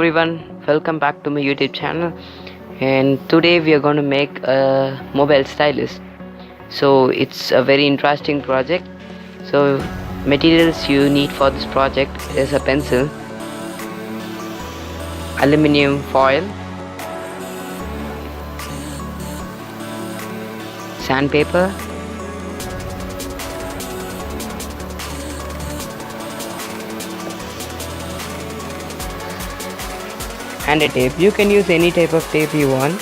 everyone, welcome back to my YouTube channel. And today we are going to make a mobile stylus. So it's a very interesting project. So materials you need for this project is a pencil, aluminium foil, sandpaper, and a tape. You can use any type of tape you want.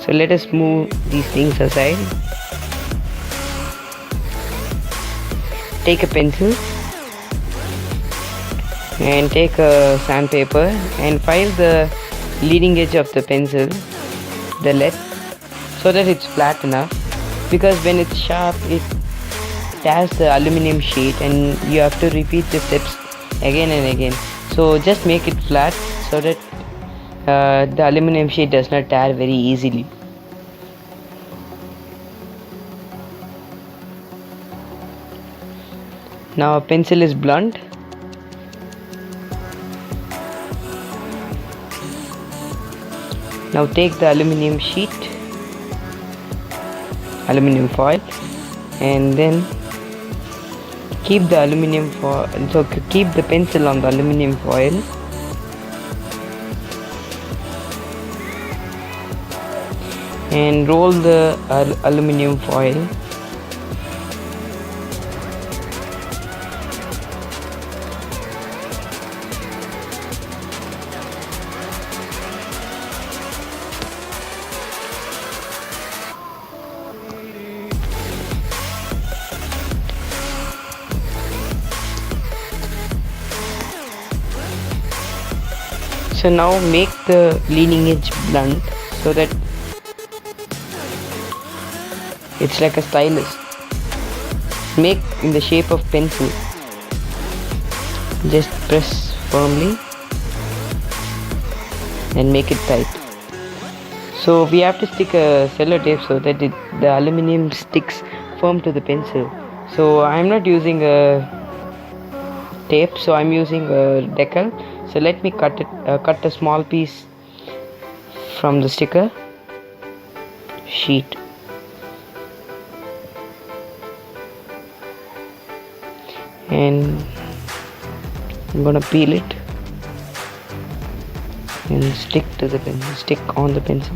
So let us move these things aside. Take a pencil and take a sandpaper and file the leading edge of the pencil, the lead, so that it's flat enough, because when it's sharp it tears the aluminium sheet and you have to repeat the steps again and again. So just make it flat so that the aluminium sheet does not tear very easily. Now a pencil is blunt. Now take the aluminium sheet, aluminium foil, and then keep the aluminium foil. So keep the pencil on the aluminium foil. And roll the aluminium foil. So now make the leading edge blunt so that it's like a stylus. Make in the shape of pencil. Just press firmly and make it tight. So we have to stick a sellotape so that the aluminium sticks firm to the pencil. So I'm not using a tape, so I'm using a decal. So let me cut a small piece from the sticker sheet. And I'm gonna peel it and stick to the pencil, stick on the pencil.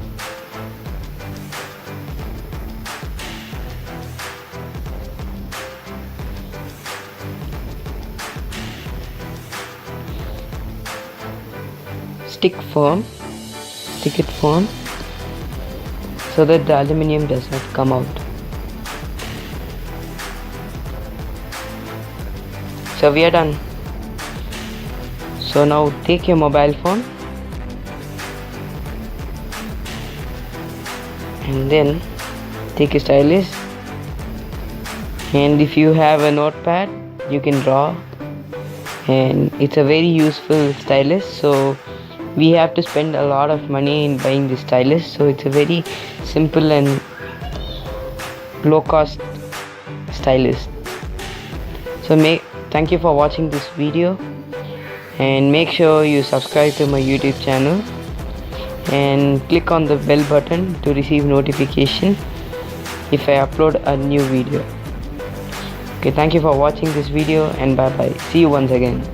Stick it firm so that the aluminium does not come out. So we are done. So now take your mobile phone and then take a stylus, and if you have a notepad you can draw, and it's a very useful stylus. So we have to spend a lot of money in buying this stylus, so it's a very simple and low cost stylus. So thank you for watching this video, and make sure you subscribe to my YouTube channel and click on the bell button to receive notification if I upload a new video. Okay, thank you for watching this video, and bye bye. See you once again.